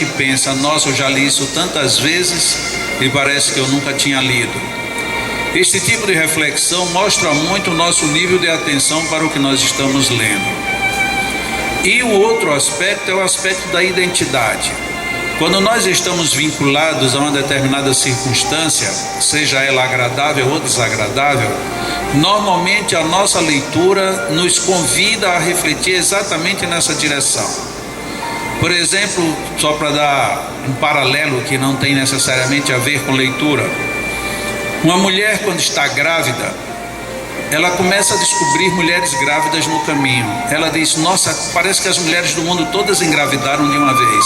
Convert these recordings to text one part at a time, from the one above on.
pensa, nossa, eu já li isso tantas vezes e parece que eu nunca tinha lido. Este tipo de reflexão mostra muito o nosso nível de atenção para o que nós estamos lendo. E o outro aspecto é o aspecto da identidade. Quando nós estamos vinculados a uma determinada circunstância, seja ela agradável ou desagradável, normalmente a nossa leitura nos convida a refletir exatamente nessa direção. Por exemplo, só para dar um paralelo que não tem necessariamente a ver com leitura, uma mulher quando está grávida, ela começa a descobrir mulheres grávidas no caminho. Ela diz, nossa, parece que as mulheres do mundo todas engravidaram de uma vez.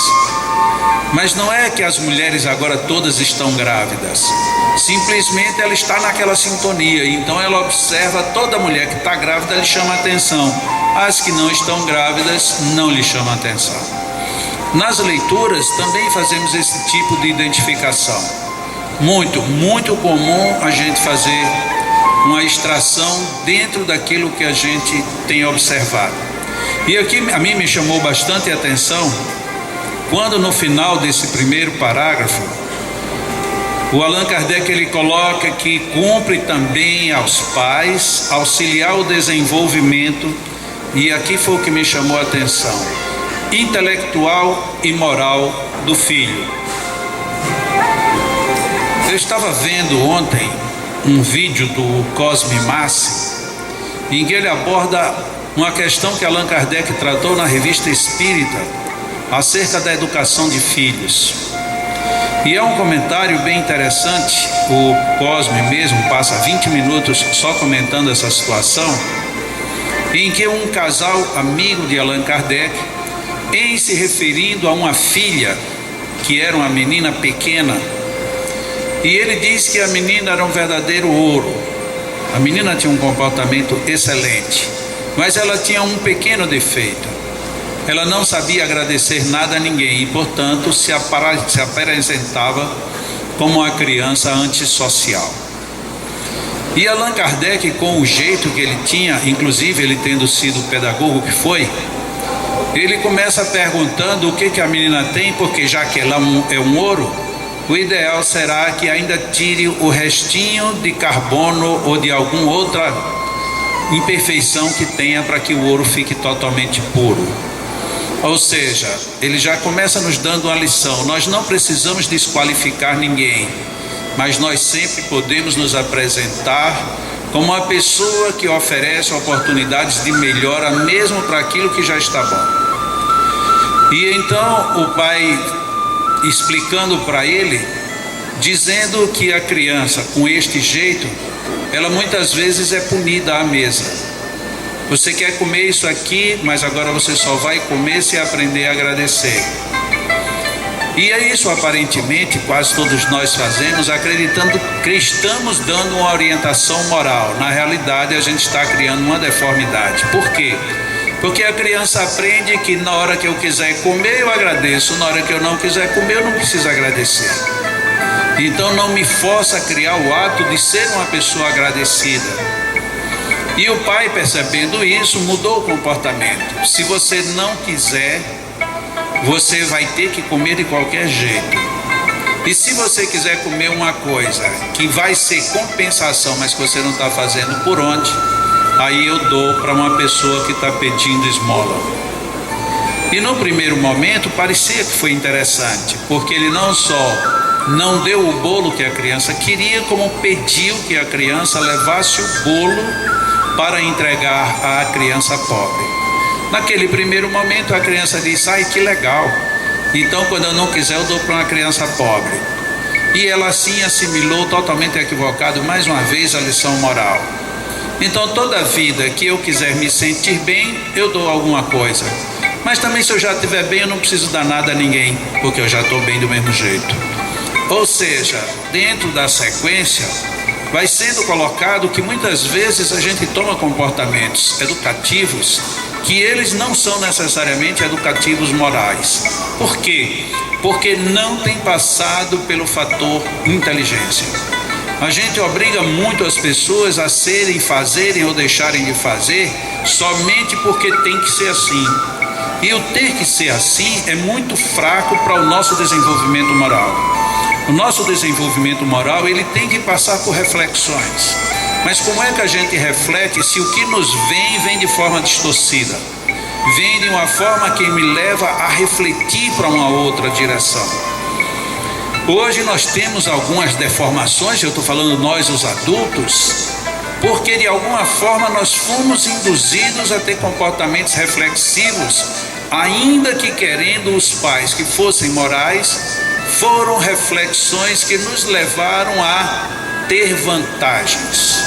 Mas não é que as mulheres agora todas estão grávidas, simplesmente ela está naquela sintonia, então ela observa toda mulher que está grávida, lhe chama atenção, as que não estão grávidas não lhe chamam atenção. Nas leituras também fazemos esse tipo de identificação, muito comum a gente fazer uma extração dentro daquilo que a gente tem observado. E aqui a mim me chamou bastante a atenção quando no final desse primeiro parágrafo, o Allan Kardec ele coloca que cumpre também aos pais auxiliar o desenvolvimento, e aqui foi o que me chamou a atenção, intelectual e moral do filho. Eu estava vendo ontem um vídeo do Cosme Massi, em que ele aborda uma questão que Allan Kardec tratou na Revista Espírita, acerca da educação de filhos. E é um comentário bem interessante. O Cosme mesmo passa 20 minutos só comentando essa situação, em que um casal amigo de Allan Kardec, em se referindo a uma filha que era uma menina pequena, e ele diz que a menina era um verdadeiro ouro. A menina tinha um comportamento excelente, mas ela tinha um pequeno defeito. Ela não sabia agradecer nada a ninguém e, portanto, se apresentava como uma criança antissocial. E Allan Kardec, com o jeito que ele tinha, inclusive ele tendo sido o pedagogo que foi, ele começa perguntando o que a menina tem, porque já que ela é um ouro, o ideal será que ainda tire o restinho de carbono ou de alguma outra imperfeição que tenha para que o ouro fique totalmente puro. Ou seja, ele já começa nos dando uma lição. Nós não precisamos desqualificar ninguém, mas nós sempre podemos nos apresentar como uma pessoa que oferece oportunidades de melhora, mesmo para aquilo que já está bom. E então o pai explicando para ele, dizendo que a criança com este jeito, ela muitas vezes é punida à mesa. Você quer comer isso aqui, mas agora você só vai comer se aprender a agradecer. E é isso aparentemente quase todos nós fazemos, acreditando que estamos dando uma orientação moral. Na realidade a gente está criando uma deformidade. Por quê? Porque a criança aprende que na hora que eu quiser comer eu agradeço, na hora que eu não quiser comer eu não preciso agradecer. Então não me força a criar o ato de ser uma pessoa agradecida. E o pai, percebendo isso, mudou o comportamento. Se você não quiser, você vai ter que comer de qualquer jeito. E se você quiser comer uma coisa que vai ser compensação, mas que você não está fazendo por onde, aí eu dou para uma pessoa que está pedindo esmola. E no primeiro momento parecia que foi interessante, porque ele não só não deu o bolo que a criança queria, como pediu que a criança levasse o bolo para entregar à criança pobre. Naquele primeiro momento a criança disse, ai que legal, então quando eu não quiser eu dou para uma criança pobre. E ela assim assimilou totalmente equivocado mais uma vez a lição moral. Então toda vida que eu quiser me sentir bem, eu dou alguma coisa. Mas também se eu já estiver bem, eu não preciso dar nada a ninguém, porque eu já estou bem do mesmo jeito. Ou seja, dentro da sequência, vai sendo colocado que muitas vezes a gente toma comportamentos educativos que eles não são necessariamente educativos morais. Por quê? Porque não tem passado pelo fator inteligência. A gente obriga muito as pessoas a serem, fazerem ou deixarem de fazer somente porque tem que ser assim. E o ter que ser assim é muito fraco para o nosso desenvolvimento moral. O nosso desenvolvimento moral, ele tem que passar por reflexões. Mas como é que a gente reflete se o que nos vem de forma distorcida? Vem de uma forma que me leva a refletir para uma outra direção. Hoje nós temos algumas deformações, eu estou falando nós os adultos, porque de alguma forma nós fomos induzidos a ter comportamentos reflexivos, ainda que querendo os pais que fossem morais, foram reflexões que nos levaram a ter vantagens.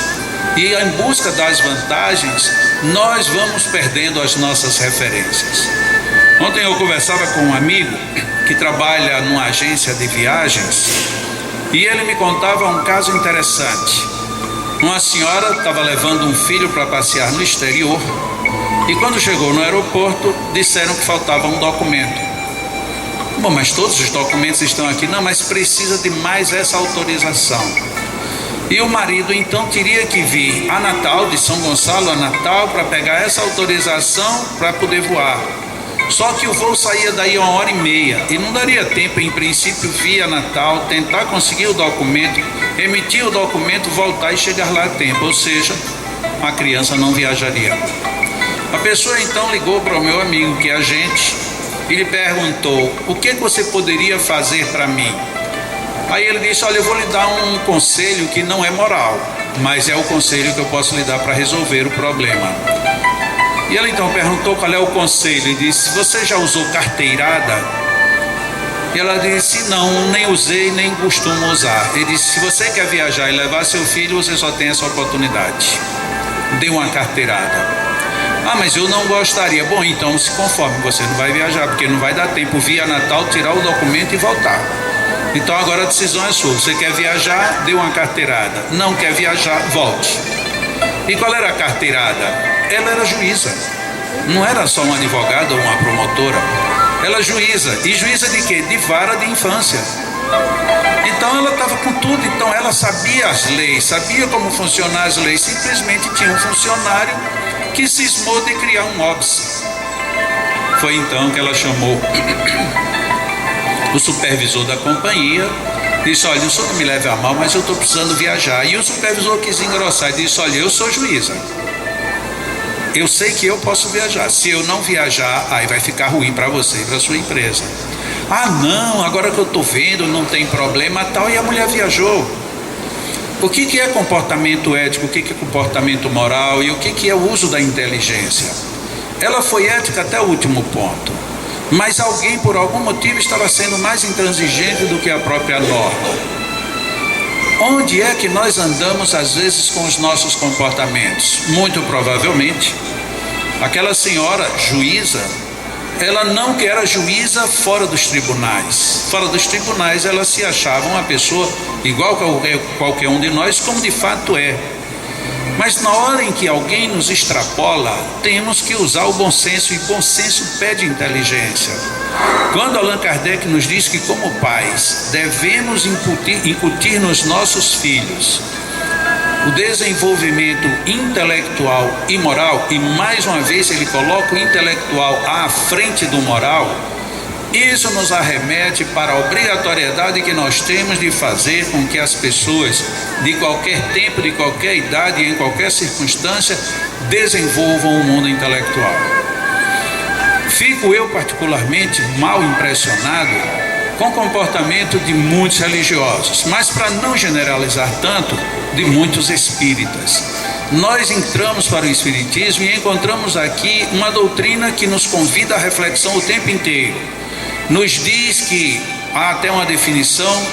E em busca das vantagens, nós vamos perdendo as nossas referências. Ontem eu conversava com um amigo que trabalha numa agência de viagens e ele me contava um caso interessante. Uma senhora estava levando um filho para passear no exterior e quando chegou no aeroporto disseram que faltava um documento. Bom, mas todos os documentos estão aqui. Não, mas precisa de mais essa autorização. E o marido então teria que vir a Natal, de São Gonçalo a Natal, para pegar essa autorização para poder voar. Só que o voo saía daí 1h30 e não daria tempo, em princípio, vir a Natal, tentar conseguir o documento, emitir o documento, voltar e chegar lá a tempo. Ou seja, a criança não viajaria. A pessoa então ligou para o meu amigo, que é agente, e lhe perguntou: o que você poderia fazer para mim? Aí ele disse: olha, eu vou lhe dar um conselho que não é moral, mas é o conselho que eu posso lhe dar para resolver o problema. E ela então perguntou qual é o conselho. Ele disse: você já usou carteirada? E ela disse: não, nem usei, nem costumo usar. Ele disse: se você quer viajar e levar seu filho, você só tem essa oportunidade. Dê uma carteirada. Ah, mas eu não gostaria. Bom, então se conforme, você não vai viajar, porque não vai dar tempo via Natal tirar o documento e voltar. Então agora a decisão é sua. Você quer viajar, dê uma carteirada. Não quer viajar, volte. E qual era a carteirada? Ela era juíza. Não era só uma advogada ou uma promotora. Ela é juíza. E juíza de quê? De vara de infância. Então ela estava com tudo. Então ela sabia as leis, sabia como funcionar as leis. Simplesmente tinha um funcionário que cismou de criar um OBS. Foi então que ela chamou o supervisor da companhia, disse: olha, o senhor não me leve a mal, mas eu estou precisando viajar. E o supervisor quis engrossar e disse: olha, eu sou juíza, eu sei que eu posso viajar. Se eu não viajar, aí vai ficar ruim para você e para sua empresa. Ah, não, agora que eu estou vendo, não tem problema tal. E a mulher viajou. O que é comportamento ético, o que é comportamento moral e o que é o uso da inteligência? Ela foi ética até o último ponto, mas alguém por algum motivo estava sendo mais intransigente do que a própria norma. Onde é que nós andamos às vezes com os nossos comportamentos? Muito provavelmente aquela senhora juíza, ela não que era juíza fora dos tribunais. Fora dos tribunais ela se achava uma pessoa igual a qualquer um de nós, como de fato é. Mas na hora em que alguém nos extrapola, temos que usar o bom senso, e bom senso pede inteligência. Quando Allan Kardec nos diz que como pais devemos incutir nos nossos filhos o desenvolvimento intelectual e moral, e mais uma vez ele coloca o intelectual à frente do moral, isso nos arremete para a obrigatoriedade que nós temos de fazer com que as pessoas de qualquer tempo, de qualquer idade e em qualquer circunstância desenvolvam o mundo intelectual. Fico eu particularmente mal impressionado com o comportamento de muitos religiosos, mas para não generalizar tanto, de muitos espíritas. Nós entramos para o espiritismo e encontramos aqui uma doutrina que nos convida à reflexão o tempo inteiro. Nos diz que há até uma definição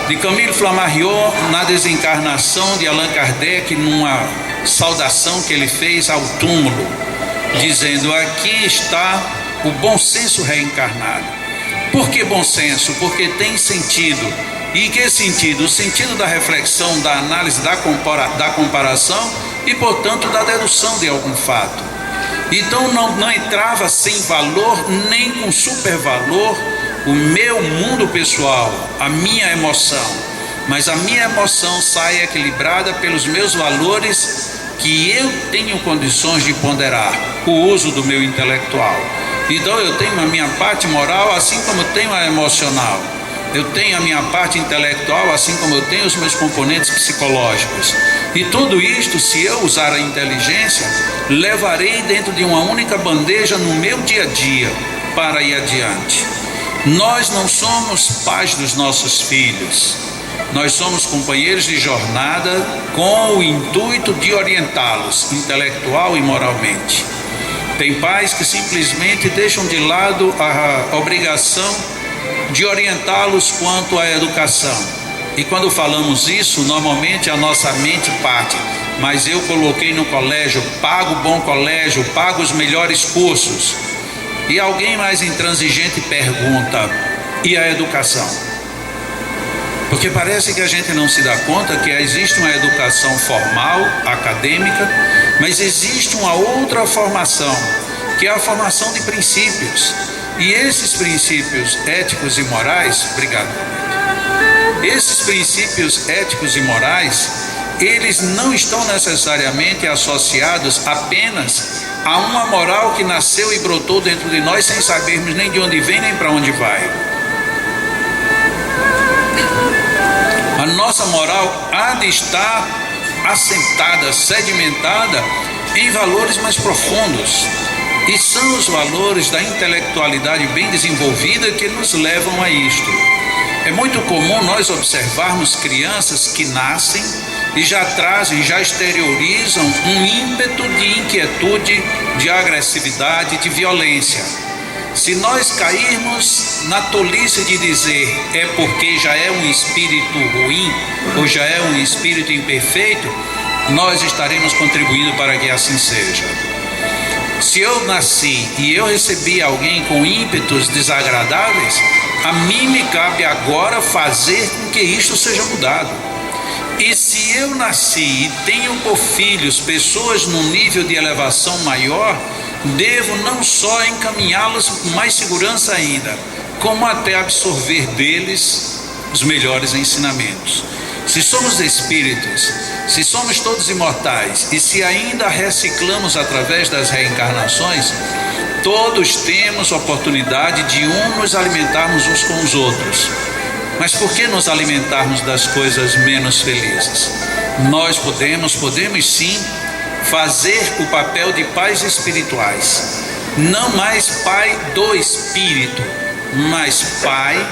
de Camille Flammarion na desencarnação de Allan Kardec, numa saudação que ele fez ao túmulo, dizendo: aqui está o bom senso reencarnado. Por que bom senso? Porque tem sentido. E que sentido? O sentido da reflexão, da análise, da comparação e, portanto, da dedução de algum fato. Então não entrava sem valor, nem com supervalor, o meu mundo pessoal, a minha emoção. Mas a minha emoção sai equilibrada pelos meus valores que eu tenho condições de ponderar, o uso do meu intelectual. Então eu tenho a minha parte moral, assim como tenho a emocional. Eu tenho a minha parte intelectual, assim como eu tenho os meus componentes psicológicos. E tudo isto, se eu usar a inteligência, levarei dentro de uma única bandeja no meu dia a dia para ir adiante. Nós não somos pais dos nossos filhos. Nós somos companheiros de jornada com o intuito de orientá-los intelectual e moralmente. Tem pais que simplesmente deixam de lado a obrigação de orientá-los quanto à educação. E quando falamos isso, normalmente a nossa mente parte: mas eu coloquei no colégio, pago bom colégio, pago os melhores cursos. E alguém mais intransigente pergunta: e a educação? Porque parece que a gente não se dá conta que existe uma educação formal, acadêmica, mas existe uma outra formação, que é a formação de princípios. E esses princípios éticos e morais, esses princípios éticos e morais, eles não estão necessariamente associados apenas a uma moral que nasceu e brotou dentro de nós sem sabermos nem de onde vem nem para onde vai. A nossa moral há de estar assentada, sedimentada em valores mais profundos. E são os valores da intelectualidade bem desenvolvida que nos levam a isto. É muito comum nós observarmos crianças que nascem e já trazem, já exteriorizam um ímpeto de inquietude, de agressividade, de violência. Se nós cairmos na tolice de dizer é porque já é um espírito ruim ou já é um espírito imperfeito, nós estaremos contribuindo para que assim seja. Se eu nasci e eu recebi alguém com ímpetos desagradáveis, a mim me cabe agora fazer com que isto seja mudado. E se eu nasci e tenho por filhos pessoas num nível de elevação maior, devo não só encaminhá-los com mais segurança ainda, como até absorver deles os melhores ensinamentos. Se somos espíritos, se somos todos imortais e se ainda reciclamos através das reencarnações, todos temos oportunidade de nos alimentarmos uns com os outros. Mas por que nos alimentarmos das coisas menos felizes? Nós podemos sim fazer o papel de pais espirituais, não mais pai do espírito, mas pai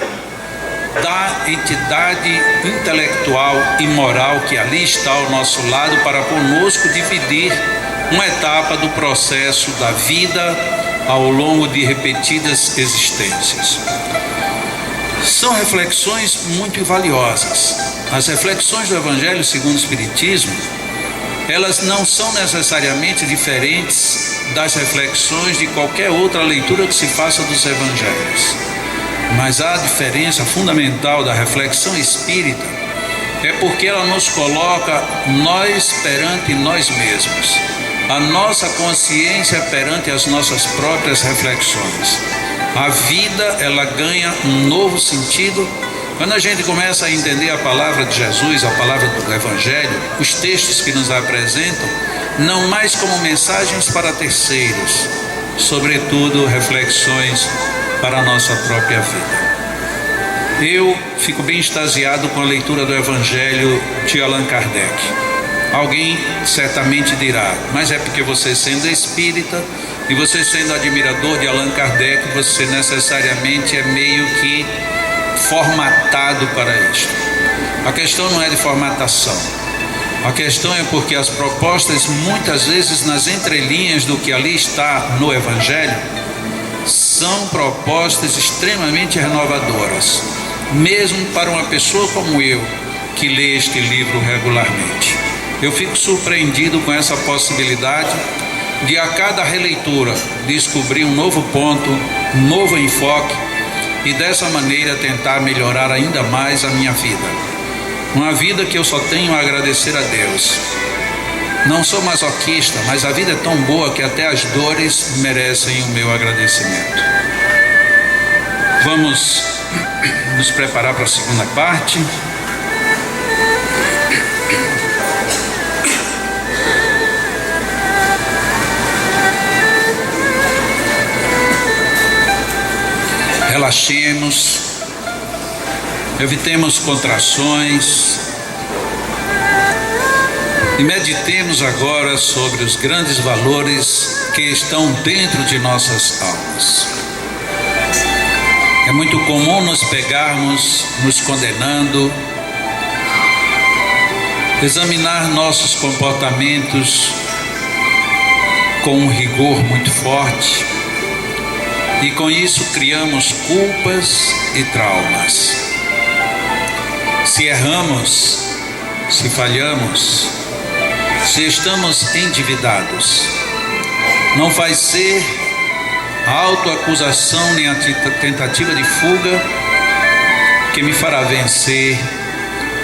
da entidade intelectual e moral que ali está ao nosso lado para conosco dividir uma etapa do processo da vida ao longo de repetidas existências. São reflexões muito valiosas. As reflexões do Evangelho segundo o Espiritismo, elas não são necessariamente diferentes das reflexões de qualquer outra leitura que se faça dos Evangelhos. Mas a diferença fundamental da reflexão espírita é porque ela nos coloca nós perante nós mesmos, a nossa consciência perante as nossas próprias reflexões. A vida, ela ganha um novo sentido quando a gente começa a entender a palavra de Jesus, a palavra do Evangelho, os textos que nos apresentam, não mais como mensagens para terceiros, sobretudo reflexões para a nossa própria vida. Eu fico bem extasiado com a leitura do Evangelho de Allan Kardec. Alguém certamente dirá: mas é porque você sendo espírita e você sendo admirador de Allan Kardec, você necessariamente é meio que formatado para isto. A questão não é de formatação. A questão é porque as propostas, muitas vezes nas entrelinhas do que ali está no Evangelho, são propostas extremamente renovadoras, mesmo para uma pessoa como eu, que lê este livro regularmente. Eu fico surpreendido com essa possibilidade de a cada releitura descobrir um novo ponto, um novo enfoque e dessa maneira tentar melhorar ainda mais a minha vida. Uma vida que eu só tenho a agradecer a Deus. Não sou masoquista, mas a vida é tão boa que até as dores merecem o meu agradecimento. Vamos nos preparar para a segunda parte. relaxemos, evitemos contrações e meditemos agora sobre os grandes valores que estão dentro de nossas almas. É muito comum nos pegarmos nos condenando, examinar nossos comportamentos com um rigor muito forte, e com isso criamos culpas e traumas. Se erramos, se falhamos, se estamos endividados, não vai ser a autoacusação nem a tentativa de fuga que me fará vencer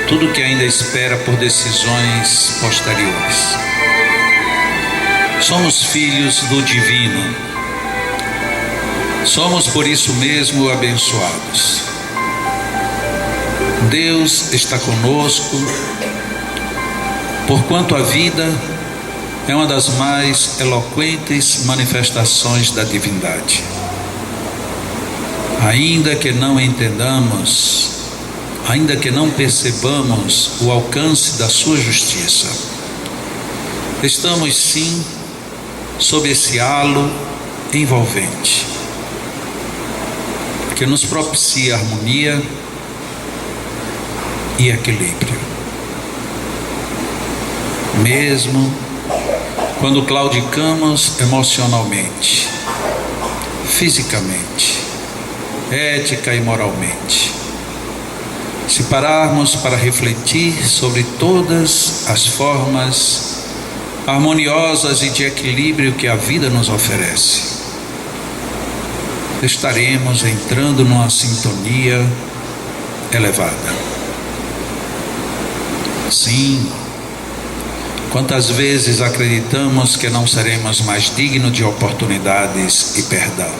tudo que ainda espera por decisões posteriores. Somos filhos do divino. Somos por isso mesmo abençoados. Deus está conosco, porquanto a vida é uma das mais eloquentes manifestações da divindade. Ainda que não entendamos, ainda que não percebamos o alcance da sua justiça, estamos sim sob esse halo envolvente, que nos propicia harmonia e equilíbrio. Mesmo quando claudicamos emocionalmente, fisicamente, ética e moralmente, se pararmos para refletir sobre todas as formas harmoniosas e de equilíbrio que a vida nos oferece, estaremos entrando numa sintonia elevada. Sim, quantas vezes acreditamos que não seremos mais dignos de oportunidades e perdão,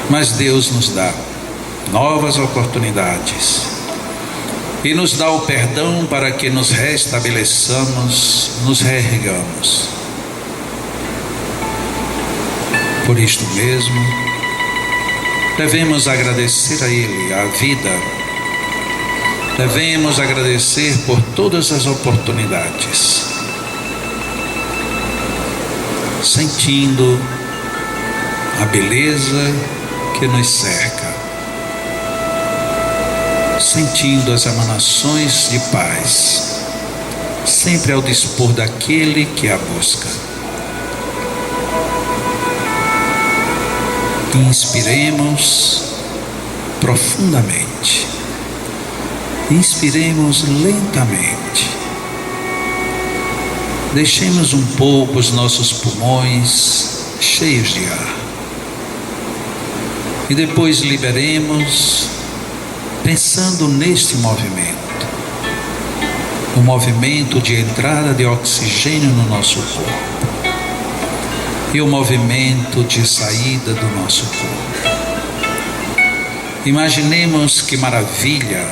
mas Deus nos dá novas oportunidades e nos dá o perdão para que nos restabeleçamos, nos reergamos. Por isto mesmo, devemos agradecer a Ele, a vida. Devemos agradecer por todas as oportunidades, sentindo a beleza que nos cerca, sentindo as emanações de paz, sempre ao dispor daquele que a busca. Inspiremos profundamente, inspiremos lentamente, deixemos um pouco os nossos pulmões cheios de ar e depois liberemos, pensando neste movimento, o movimento de entrada de oxigênio no nosso corpo e o movimento de saída do nosso corpo. Imaginemos que maravilha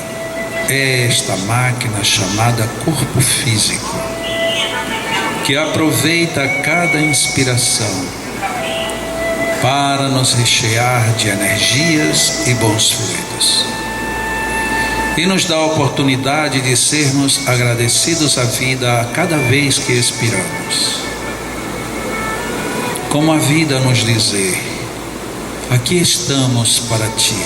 é esta máquina chamada corpo físico, que aproveita cada inspiração para nos rechear de energias e bons fluidos, e nos dá a oportunidade de sermos agradecidos à vida a cada vez que expiramos, como a vida nos dizer: aqui estamos para ti,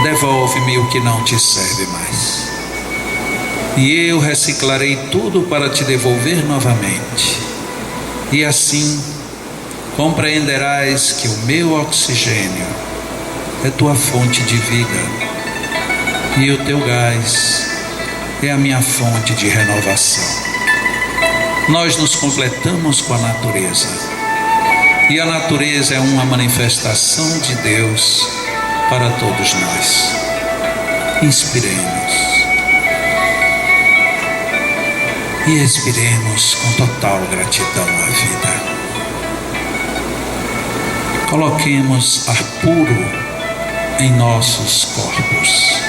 devolve-me o que não te serve mais, e eu reciclarei tudo para te devolver novamente, e assim compreenderás que o meu oxigênio é tua fonte de vida, e o teu gás é a minha fonte de renovação. Nós nos completamos com a natureza, e a natureza é uma manifestação de Deus para todos nós. Inspiremos e expiremos com total gratidão à vida. Coloquemos ar puro em nossos corpos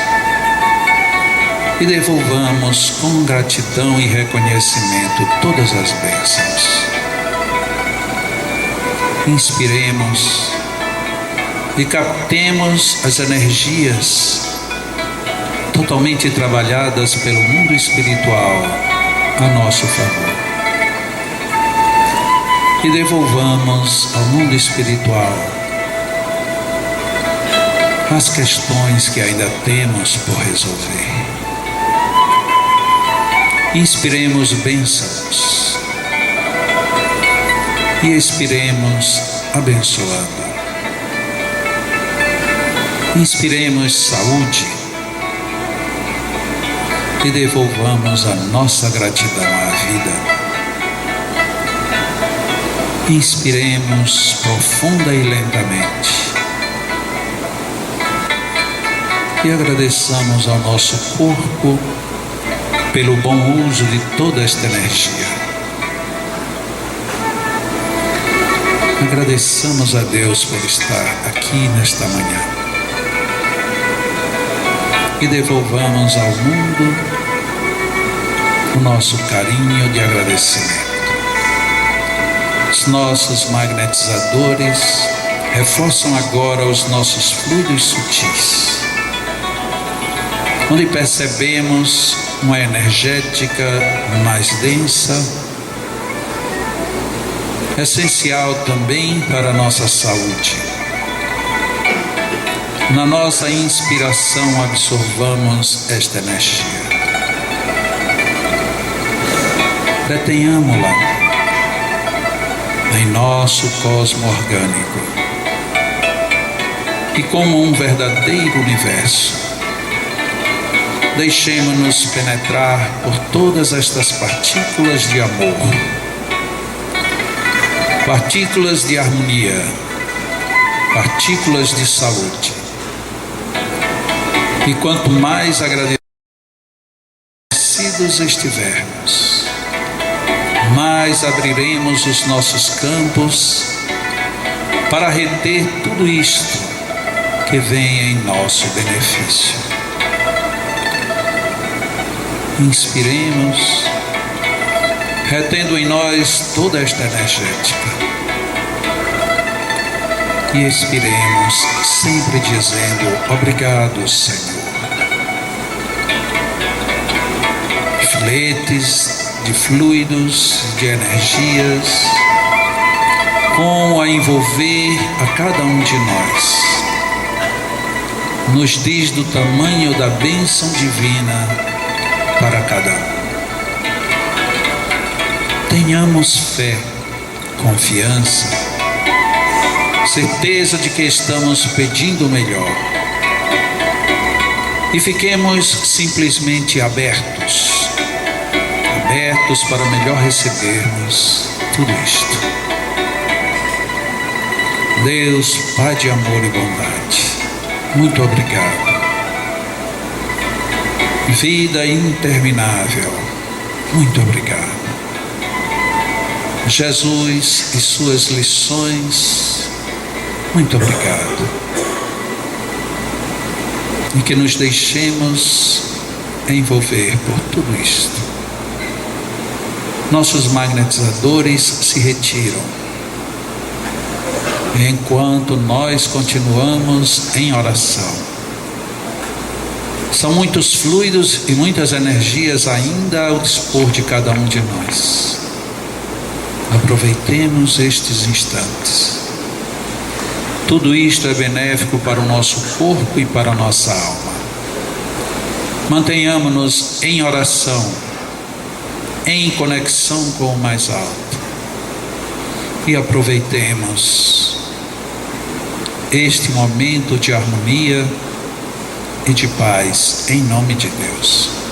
e devolvamos com gratidão e reconhecimento todas as bênçãos. Inspiremos e captemos as energias totalmente trabalhadas pelo mundo espiritual a nosso favor. E devolvamos ao mundo espiritual as questões que ainda temos por resolver. Inspiremos bênçãos e expiremos abençoando. Inspiremos saúde e devolvamos a nossa gratidão à vida. Inspiremos profunda e lentamente e agradeçamos ao nosso corpo pelo bom uso de toda esta energia. Agradeçamos a Deus por estar aqui nesta manhã e devolvamos ao mundo o nosso carinho de agradecimento. Os nossos magnetizadores reforçam agora os nossos fluidos sutis, onde percebemos uma energética mais densa, essencial também para a nossa saúde. Na nossa inspiração absorvamos esta energia. Detenhamo-la em nosso cosmo orgânico e, como um verdadeiro universo, deixemo-nos penetrar por todas estas partículas de amor, partículas de harmonia, partículas de saúde. E quanto mais agradecidos estivermos, mais abriremos os nossos campos para reter tudo isto que vem em nosso benefício. Inspiremos, retendo em nós toda esta energética, e expiremos, sempre dizendo: obrigado, Senhor. Filetes de fluidos, de energias, com a envolver a cada um de nós, nos diz do tamanho da bênção divina para cada um. Tenhamos fé, confiança, certeza de que estamos pedindo o melhor, e fiquemos simplesmente abertos para melhor recebermos tudo isto. Deus, Pai de amor e bondade, muito obrigado. Vida interminável, muito obrigado. Jesus e suas lições, muito obrigado. E que nos deixemos envolver por tudo isto. Nossos magnetizadores se retiram, enquanto nós continuamos em oração. São muitos fluidos e muitas energias ainda ao dispor de cada um de nós. Aproveitemos estes instantes. Tudo isto é benéfico para o nosso corpo e para a nossa alma. Mantenhamos-nos em oração, em conexão com o mais alto, e aproveitemos este momento de harmonia e de paz em nome de Deus.